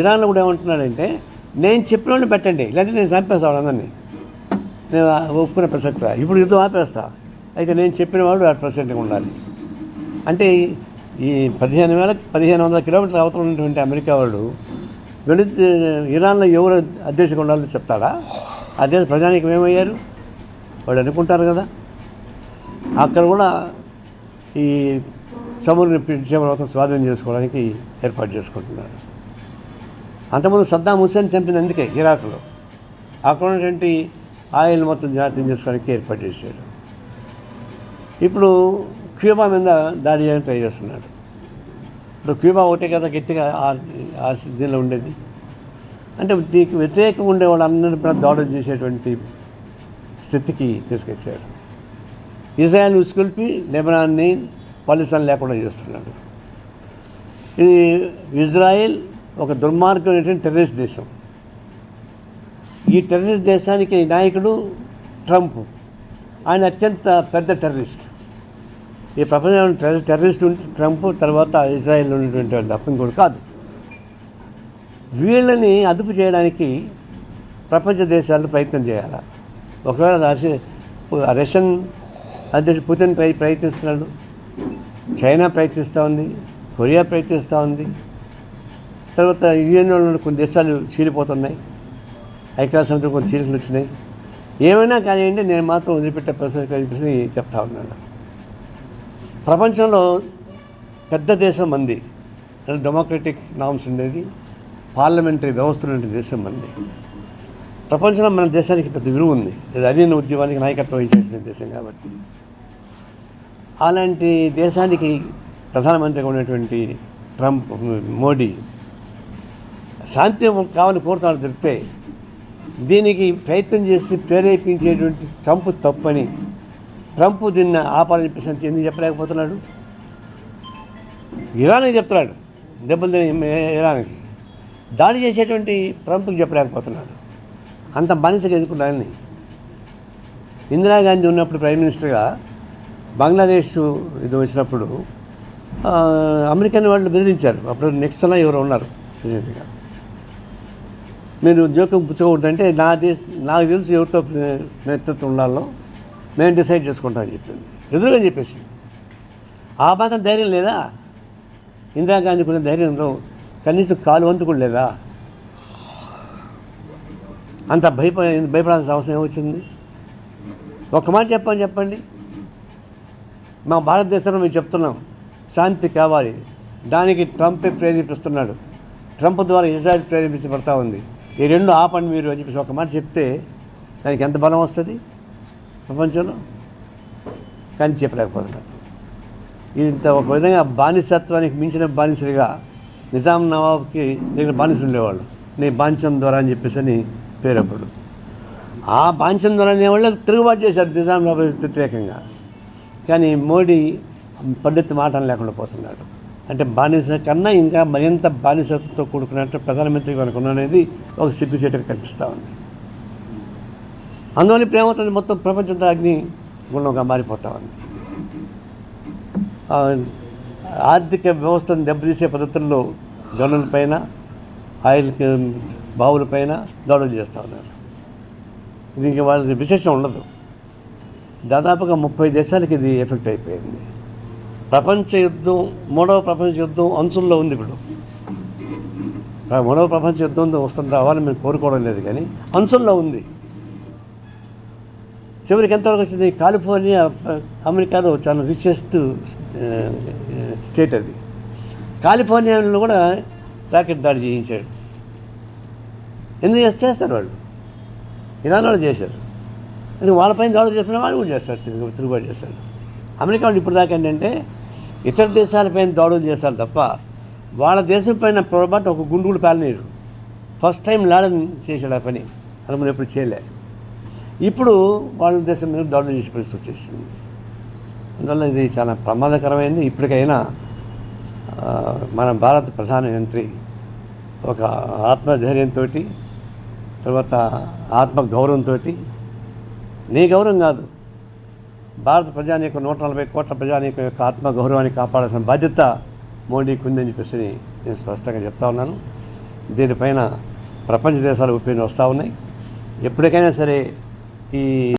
ఇరాన్లో కూడా ఏమంటున్నాడంటే నేను చెప్పిన వాళ్ళని పెట్టండి, లేదంటే నేను చంపేస్తాను అందరినీ, నేను ఒప్పుకునే ప్రసక్తి, ఇప్పుడు యుద్ధం ఆపేస్తా, అయితే నేను చెప్పిన వాడు 100% ఉండాలి. అంటే ఈ 1500 కిలోమీటర్ల అవతల ఉన్నటువంటి అమెరికా వాడు వెళితే ఇరాన్లో ఎవరు అధ్యక్షుడు ఉండాలని చెప్తాడా? అదే ప్రజానికి ఏమయ్యారు వాళ్ళు అనుకుంటారు కదా. అక్కడ కూడా ఈ సముద్ర పర్వతం స్వాధీనం చేసుకోవడానికి ఏర్పాటు చేసుకుంటున్నారు. అంతకుముందు సద్దాం హుస్సేన్ చంపింది అందుకే ఇరాక్లో, అక్కడ ఉన్నటువంటి ఆయిల్ మొత్తం జాతీయం చేసుకోవడానికి ఏర్పాటు చేశాడు. ఇప్పుడు క్యూబా మీద దాడి చేయడానికి ట్రై చేస్తున్నాడు. ఇప్పుడు క్యూబా ఒకటే కదా గట్టిగా ఆ దీనిలో ఉండేది. అంటే దీనికి వ్యతిరేకంగా ఉండే వాళ్ళందరినీ దాడులు చేసేటువంటి స్థితికి తీసుకొచ్చాడు. ఇజ్రాయెల్ ఉసుకొల్పి లెబనాన్ని పాలిస్తాన్ లేకుండా చేస్తున్నాడు. ఇది ఇజ్రాయెల్ ఒక దుర్మార్గమైనటువంటి టెర్రరిస్ట్ దేశం. ఈ టెర్రరిస్ట్ దేశానికి నాయకుడు ట్రంప్. ఆయన అత్యంత పెద్ద టెర్రరిస్ట్. ఈ ప్రపంచంలో టెర్రరిస్ట్ ట్రంప్, తర్వాత ఇజ్రాయెల్ ఉన్నటువంటి వాళ్ళు తప్ప ఇంకోటి కాదు. వీళ్ళని అదుపు చేయడానికి ప్రపంచ దేశాలు ప్రయత్నం చేయాలి. ఒకవేళ రష్యన్ అధ్యక్షుడు పుతిన్ ప్రయత్నిస్తున్నాడు, చైనా ప్రయత్నిస్తూ ఉంది, కొరియా ప్రయత్నిస్తూ ఉంది, తర్వాత యుఎన్ఓలో కొన్ని దేశాలు చీలిపోతున్నాయి, ఐక్యరాజ్యసమితిలో కొన్ని చీలికలు వచ్చినాయి. ఏమైనా కానివ్వండి, నేను మాత్రం వదిలిపెట్టే ప్రశ్న చెప్తా ఉన్నాను. ప్రపంచంలో పెద్ద దేశం మంది, డెమోక్రటిక్ నామ్స్ ఉండేది, పార్లమెంటరీ వ్యవస్థలు ఉండే దేశం మంది. ప్రపంచంలో మన దేశానికి పెద్ద విలువ ఉంది, అధీన ఉద్యమానికి నాయకత్వం ఇచ్చేటువంటి దేశం కాబట్టి. అలాంటి దేశానికి ప్రధానమంత్రిగా ఉన్నటువంటి మోడీ శాంతి కావాలని కోరుతాడు తప్పితే దీనికి ప్రయత్నం చేసి ప్రేరేపించేటువంటి ట్రంప్ తప్పని, ట్రంప్ దీన్ని ఆపాలని చెప్పేసి ఎందుకు చెప్పలేకపోతున్నాడు? ఇరాన్కి చెప్తున్నాడు, దెబ్బలు తిని ఇరాన్కి దాడి చేసేటువంటి ట్రంప్కి చెప్పలేకపోతున్నాడు. అంత బానిసగా ఎదుర్కొన్నాడని. ఇందిరాగాంధీ ఉన్నప్పుడు ప్రైమ్ మినిస్టర్గా బంగ్లాదేశ్ ఇది వచ్చినప్పుడు అమెరికన్ వాళ్ళు బెదిరించారు. అప్పుడు నిక్సన్ ఎవరు ఉన్నారు ప్రెసిడెంట్గా. మీరు జోక్యం పుచ్చుకోవద్దంటే నాకు తెలుసు ఎవరితో నేతృత్వం ఉండాలో మేము డిసైడ్ చేసుకుంటామని చెప్పింది, ఎదురుగా చెప్పేసి. ఆ మాత్రం ధైర్యం లేదా ఇందిరాగాంధీ కొన్ని ధైర్యంలో? కనీసం కాలు వంతు కూడా లేదా? అంత భయపడాల్సిన అవసరం ఏమొచ్చింది? ఒక్క మాట చెప్పండి. మా భారతదేశంలో మేము చెప్తున్నాం శాంతి కావాలి, దానికి ట్రంపే ప్రేరేపిస్తున్నాడు, ట్రంప్ ద్వారా ఇజ్రాయెల్ ప్రేరేపించబడతా ఉంది, ఈ రెండు ఆపండి మీరు అని చెప్పేసి ఒక మాట చెప్తే దానికి ఎంత బలం వస్తుంది ప్రపంచంలో? కానీ చెప్పలేకపోతున్నాడు. ఇంత ఒక విధంగా బానిసత్వానికి మించిన బానిసలుగా నిజాం నవాబ్కి దగ్గర బానిసలు ఉండేవాళ్ళు, నీ బాంచం ద్వారా అని చెప్పేసి అని పేరప్పుడు. ఆ బాంచం ద్వారా అనేవాళ్ళు తిరుగుబాటు చేశారు నిజాం నవాబ్ వ్యతిరేకంగా. కానీ మోడీ పద్ధతి మాట లేకుండా పోతున్నాడు. అంటే బానిస కన్నా ఇంకా మరింత బానిసత్వంతో కూడుకున్నట్టు ప్రధానమంత్రి కనుక అనేది ఒక సిగ్గుచేటుగా కనిపిస్తూ ఉంది. అందువల్ల ఇప్పుడు ఏమవుతుంది, మొత్తం ప్రపంచంతో అగ్ని గుణంగా మారిపోతూ ఉంది. ఆర్థిక వ్యవస్థను దెబ్బతీసే పద్ధతుల్లో గనులపైన, ఆయిల్ బావులపైన దాడులు చేస్తూ ఉన్నారు. ఇది ఇంకా వాళ్ళకి విశేషం ఉండదు. దాదాపుగా 30 దేశాలకి ఇది ఎఫెక్ట్ అయిపోయింది. మూడవ ప్రపంచ యుద్ధం అంచుల్లో ఉంది. ఇప్పుడు మూడవ ప్రపంచ యుద్ధం వస్తుంది రావాలని మేము కోరుకోవడం లేదు, కానీ అంచుల్లో ఉంది. చివరికి ఎంతవరకు వచ్చింది? కాలిఫోర్నియా అమెరికాలో చాలా రిచెస్ట్ స్టేట్ అది. కాలిఫోర్నియాలో కూడా రాకెట్ దాడి చేయించాడు. ఎందుకు చేస్తారు వాళ్ళు? ఇరాన్ వాళ్ళు చేశారు. అంటే వాళ్ళపైన దాడులు చేసిన వాళ్ళు కూడా చేస్తారు, తిరుగుబాటు చేస్తారు. అమెరికా వాళ్ళు ఇప్పుడు దాకా ఏంటంటే ఇతర దేశాలపైన దాడులు చేస్తారు తప్ప వాళ్ళ దేశం పైన పొరపాటు ఒక గుండు కూడా పేలనీరు. ఫస్ట్ టైం లాడన్ చేశాడు ఆ పని, అది మనం ఎప్పుడు చేయలే. ఇప్పుడు వాళ్ళ దేశం మీద దాడులు చేసే పరిస్థితి వచ్చేసింది. అందువల్ల ఇది చాలా ప్రమాదకరమైంది. ఇప్పటికైనా మన భారత ప్రధానమంత్రి ఒక ఆత్మధైర్యంతో, తర్వాత ఆత్మగౌరవంతో, నీ గౌరవం కాదు, భారత ప్రజానీకం 140 కోట్ల ప్రజానీకం యొక్క ఆత్మగౌరవాన్ని కాపాడాల్సిన బాధ్యత మోడీకి ఉందని చెప్పేసి నేను స్పష్టంగా చెప్తా ఉన్నాను. దీనిపైన ప్రపంచ దేశాలు ఒపీనియన్ వస్తూ ఉన్నాయి. ఎప్పటికైనా సరే ఈ